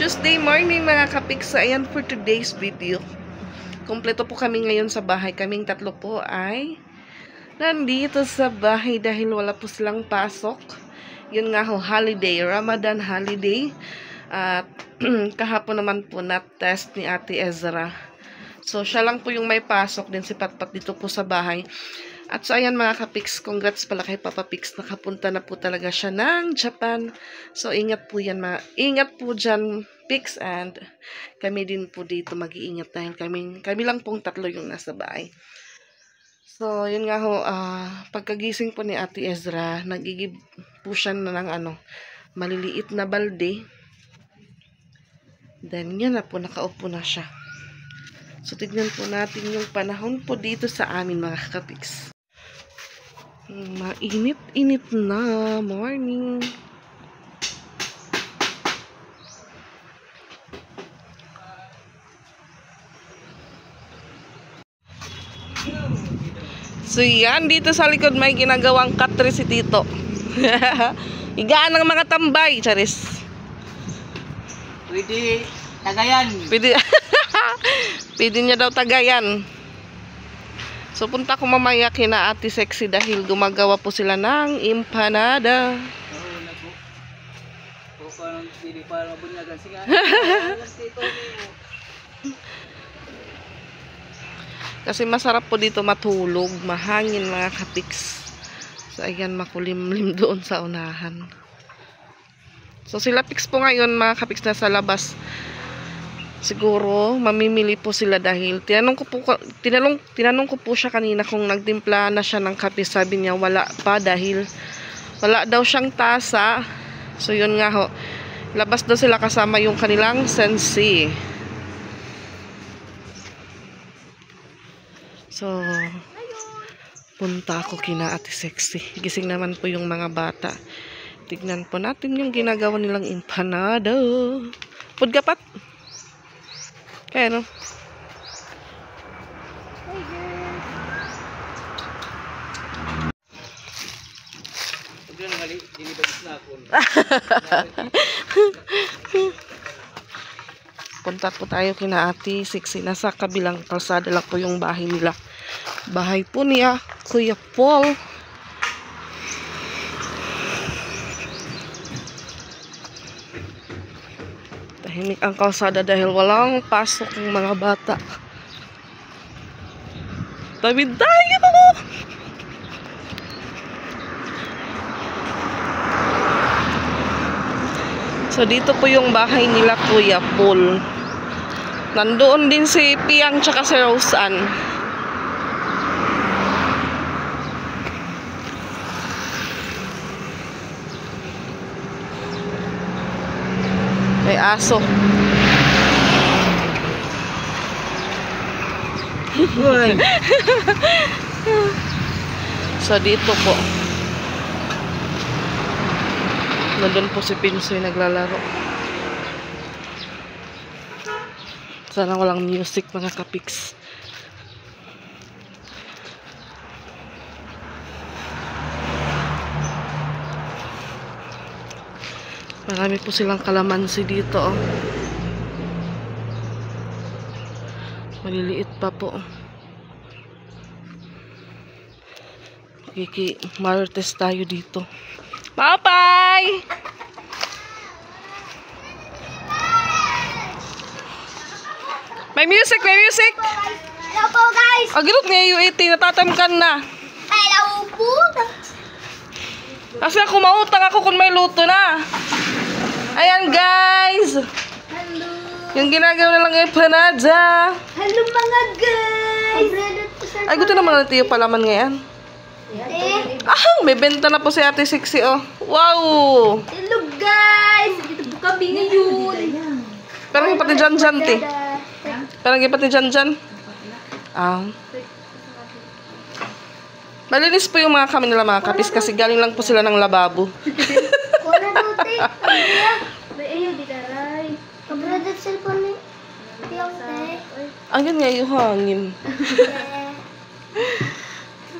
Tuesday morning mga kapiks. So, ayan for today's video. Kompleto po kami ngayon sa bahay. Kaming tatlo po ay nandito sa bahay dahil wala po silang pasok. Yun nga ho, holiday, Ramadan holiday. At kahapon naman po na-test ni Ate Ezra. So, siya lang po yung may pasok din si Patpat dito po sa bahay. At so, ayan mga kapiks, congrats pala kay Papa Pix. Nakapunta na po talaga siya ng Japan. So, ingat po yan ingat po dyan, Pix. And kami din po dito mag-iingat dahil kami lang pong tatlo yung nasa bahay. So, yun nga ho, pagkagising po ni Ate Ezra, nagigib po siya ng maliliit na balde. Then, yan na po, nakaupo na siya. So, tignan po natin yung panahon po dito sa amin mga kapiks. Mainit-init na morning. So, yan. Dito sa likod may ginagawang katre si Tito. Higaan ng mga tambay, Charis. Pwede tagayan. Pwede. Pwede niya daw tagayan. So, punta ko mamaya kina Ate Sexy dahil gumagawa po sila ng empanada. Kasi masarap po dito matulog, mahangin mga kapiks. So, ayan, makulimlim doon sa unahan. So, sila Pix po ngayon mga kapiks na sa labas. Siguro, mamimili po sila dahil tinanong ko po siya kanina kung nagtimpla na siya ng kape. Sabi niya wala pa dahil wala daw siyang tasa. So, yun nga ho. Labas daw sila kasama yung kanilang sensei. So, punta ako kina Ate Sexy. Gising naman po yung mga bata. Tignan po natin yung ginagawa nilang empanada. Pudgapat. Kaya no? Punta po tayo kina Ate Sexy. Nasa kabilang kalsada lang po yung bahay nila. Bahay po niya, Kuya Paul. Tahimik ang kalsada dahil walang pasok ng mga bata. Tawid tayo! So, dito po yung bahay nila Kuya Paul. Nandoon din si Piang tsaka si Roseanne. May aso. So, dito po. Nandun po si Pinsoy naglalaro. Sana walang music mga kapiks. Marami po silang kalamansi dito. Oh. Maliliit pa po. Marites tayo dito. Papay! May music, may music! Hello po guys! Agilot nga yung 80, natatamkan na. Hello po! Kasi ako mautang ako kung may luto na. Ayan guys! Hello! Yung ginagawa nilang empanada. Hello mga guys! Ay, gusto naman natin yung palaman ngayon. May benta na po si Ate Sexy, oh. Wow! Hello guys! Dito po kami ngayon. Parang yung pati dyan, te. Parang yung pati dyan. Malinis po yung mga kami nila mga kapis kasi galing lang po sila ng lababo. Wala dote. Ayun, di daray. Kabradat cellphone ni. Tiyang te. Ayun nga yung hangin.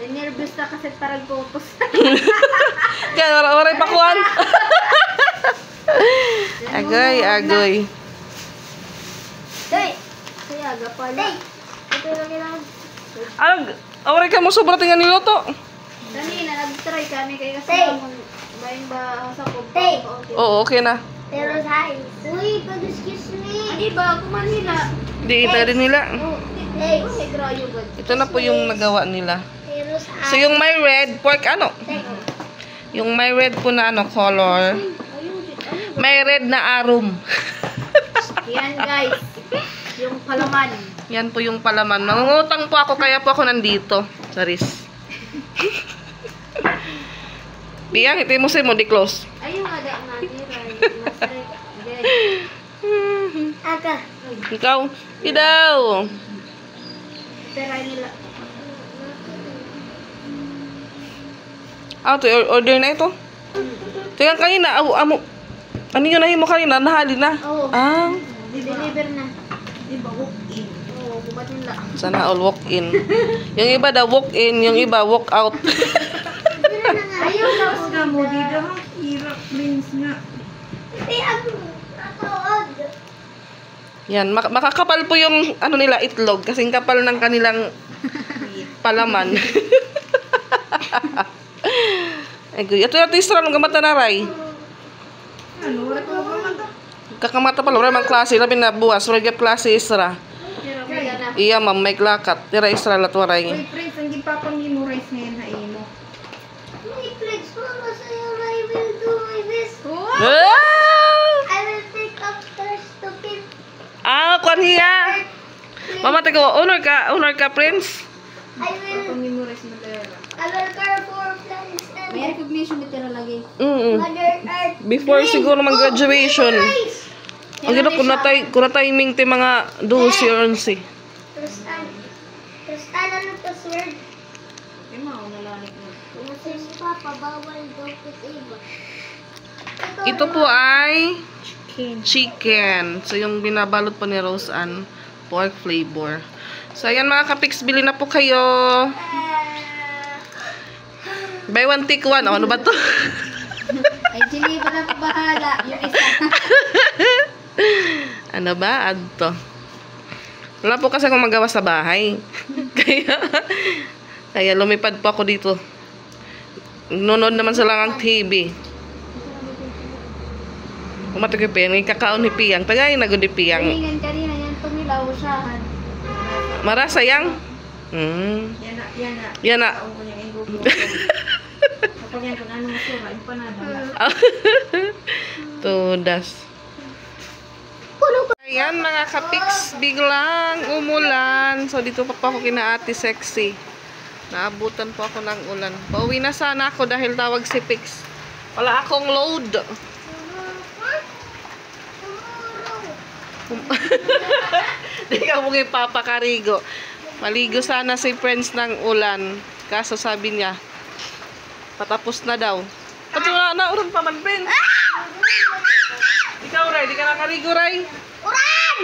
Nervous na kasi parang pupos. Kaya waray pakuan. Agoy, agoy. Kaya aga pala. Ito lang kailangan. Awari ka mo sobra tingnan niluto. Kanina, nag-try kami kaya kasi bayin ba sa kubang. Oo, okay na. Pero size. Uy, excuse me. Ano ba? Kuman nila. Di ita rin nila. Hey, grayo ba? Ito na po yung nagawa nila. So yung may red pork ano? Yung may red po na ano color. May red na arum. Yan guys. Yung palaman. Yan po yung palaman. Mangungutang po ako kaya po ako nandito. Saris. Biyang, ito mo mo di close. Ayun ada natin. Aga. Ikaw, idaw. Pera nila. To order na ito. Tingnan kanina, amo. Ano yun na mo kanina? Nahali na. Oo. Deliver na. Diba, walk-in. Oo, bubat nila. Sana all walk-in. Yung iba daw walk-in, yung iba walk-out. Ayaw na po Nga mo, di daw ang hirap, Prince nga. Yan, makakapal po yung ano nila itlog kasing kapal ng kanilang palaman. Ay, ito yung isra ng gamata na ray. Ano, wala ko ba man to? Kakamata pala, wala mang klase, labi na buwas, wala yung klase isra. Iya, ma'am, may klakat. Tira isra latwaray. Uy, Prince, ang gipapang memorize ngayon ha imo. Kuan hiya. Mama, tago, honor ka, Prince. Gipapang memorize mo dera. May recognition literal lagi. Before siguro mag-graduation. Ang gino, kung timing ti mga 12 or 11. Mao nalanik mo. Ito po ay chicken. So, yung binabalot po ni Rose Ann, pork flavor. So, ayan mga kapiks, bili na po kayo. Buy one, take one. Ano ba to? Ay, Chili pa na bahala. Yung isa. Ano ba? Adto. Wala po kasi akong magawa sa bahay. Kaya lumipad po ako dito. Nunod naman sa lang ang TV. Umatag yung piyang. Kakaon ni Piyang. Tagay na ni Piyang. Kanina yan. Pag nilaw siyahan. Mara sayang. Yan na. Ang kunyang inggupo. Kapag yan, kung ano masura, empanada. Tudas. Ayan mga kapiks, biglang umulan. So dito pa ako kina Ate Sexy. Naabutan po ako ng ulan. Pauwi na sana ako dahil tawag si Pix. Wala akong load. Di ka mong ipapakarigo. Maligo sana si Prince ng ulan. Kaso sabi niya, patapos na daw. Pati nauran pa man, Prince. Ikaw, Ray, di ka nakarigo, Ray? Uran!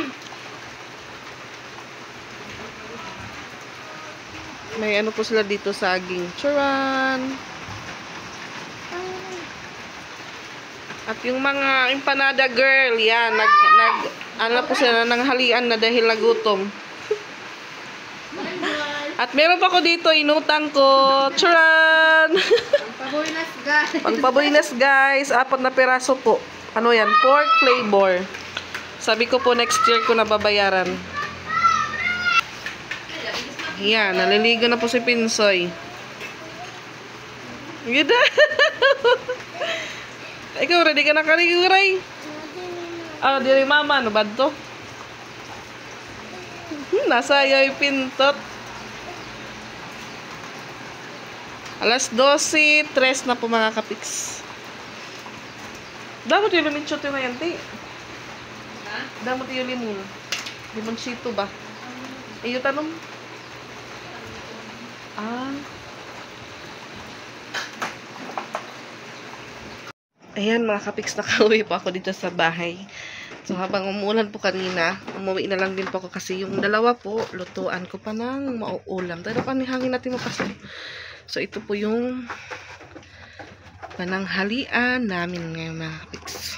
May ano po sila dito, saging. Charan! At yung mga empanada girl, yan, ano po sila, nanghalian na dahil nagutom. At meron pa ko dito, inutang ko. Charan! Pagpabuinas, guys. Pagpabuinas, guys. 4 na piraso po. Ano yan? Pork flavor. Sabi ko po, next year ko na babayaran. Yan, naliligo na po si Pinsoy. Ganda. Ikaw, ready ka na kaligo, Ray? Diri mama, ano ba ito? Nasa yo'y pintot. Alas 12:03 na po mga kapiks. Dapat yung luminchot yun na yan, ti. Dapat yung limon. Limonsito ba? Iyo tanong. Ayan mga kapiks, nakauwi po ako dito sa bahay. So habang umuulan po kanina, umuwi na lang din po ako kasi yung dalawa po, lutuan ko pa ng mauulam. Pero hangin natin mapasok. So ito po yung pananghalian namin ngayon mga kapiks.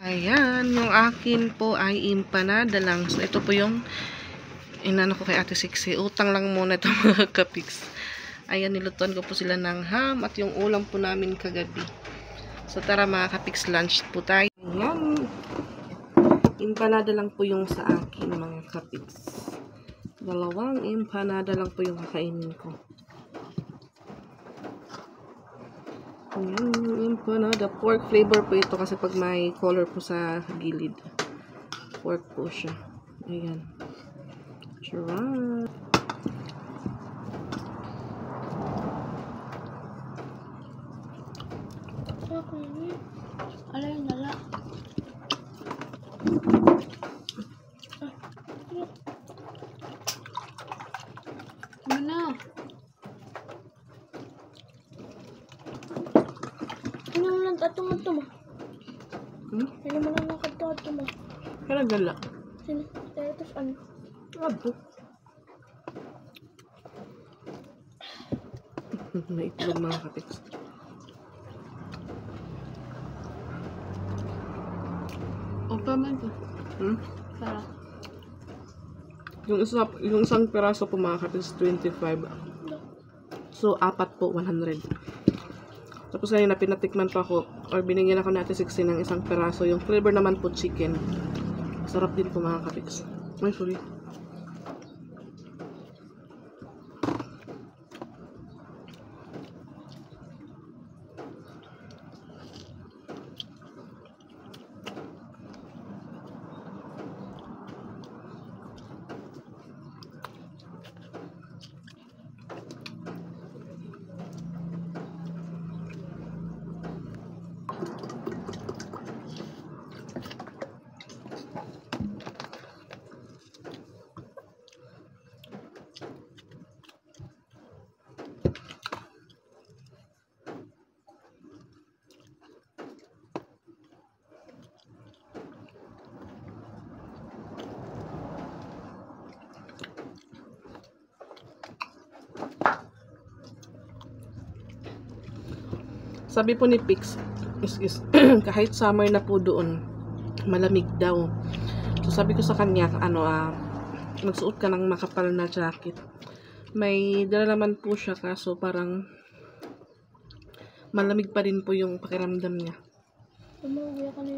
Ayan, yung akin po ay empanada lang. So, ito po yung inano ko kay Ate Sixi. Utang lang muna ito mga kapiks. Ayan, nilutuan ko po sila ng ham at yung ulam po namin kagabi. So, tara mga kapiks, lunch po tayo. Ayan. Empanada lang po yung sa akin mga kapiks. Dalawang empanada lang po yung kakainin ko. Ayan, empanada. Pork flavor po ito kasi pag may color po sa gilid. Pork po siya. Ayan. Charot. Alay nala. Mana? Ano mo lang tatong-ato mo? Ano mo lang nakatato mo? Kaya gala. Sino? Tapos ano? Abo. May itlog mga kapiks. Okay man to. Para. Yung isang piraso po mga kapiks 25. So, 4 po 100. Tapos ngayon na pinatikman pa ako or binigyan ako natin 16 ng isang peraso. Yung flavor naman po chicken. Sarap din po mga kapiks. Ay, sorry. Sabi po ni Pix, kahit summer na po doon, malamig daw. So sabi ko sa kanya, magsuot ka ng makapal na jacket. May dala naman po siya kaso parang malamig pa rin po yung pakiramdam niya.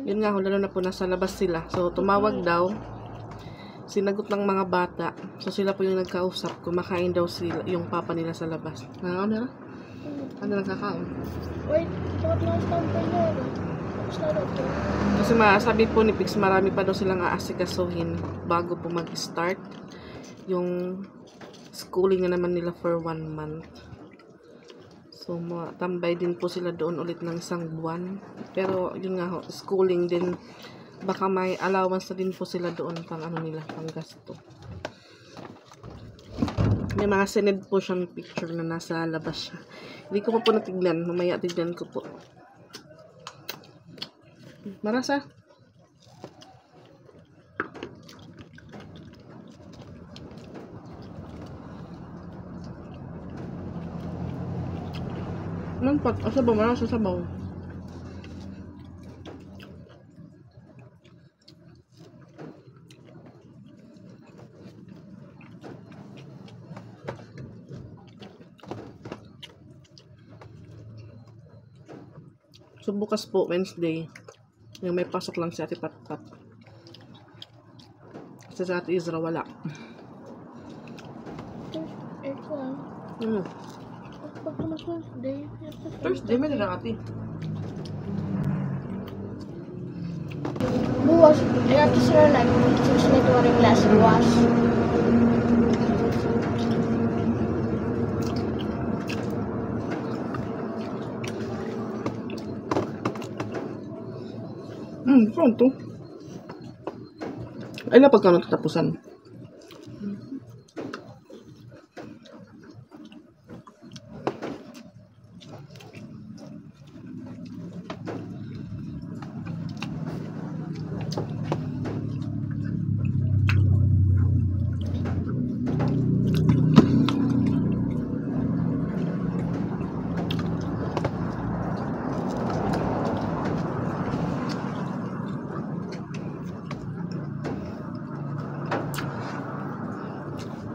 Yun nga, lalo na po nasa labas sila. So tumawag daw, sinagot ng mga bata. So sila po yung nagkausap, kumakain daw sila, yung papa nila sa labas. Ano nagkakaon? Wait, bakit lang stampo yun? Kasi sabi po ni Pix, marami pa daw silang aasikasuhin bago po mag-start yung schooling na naman nila for 1 month. So, tambay din po sila doon ulit ng 1 buwan. Pero, yun nga ho, schooling din, baka may allowance na din po sila doon pang pang gasto. May mga sined po siyang picture na nasa labas siya. Hindi ko po natignan. Mamaya tignan ko po. Marasa. Nampak. Sabaw. Marasa sabaw. So, bukas po, Wednesday, yung may pasok lang si Ate Patpat. Kasi sa Ate Izra, wala. Thursday, may na Ate. Buwas, Ate Sir, like, since may tuwaring last buwas. Pronto. Ay, na pagka natatapusan.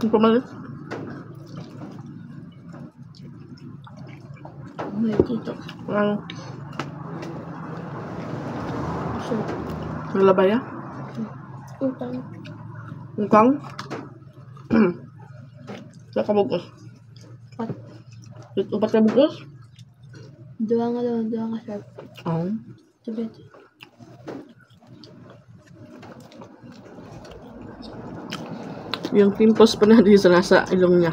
Ang pamalit. May dito. Ano? So, Nalabaya? utang. Ukang? Nakabugos. Pat. Upat ka bugos? Dua nga sharp. Oo. Sabit. Yung pimples pa na di sa nasa ilong niya.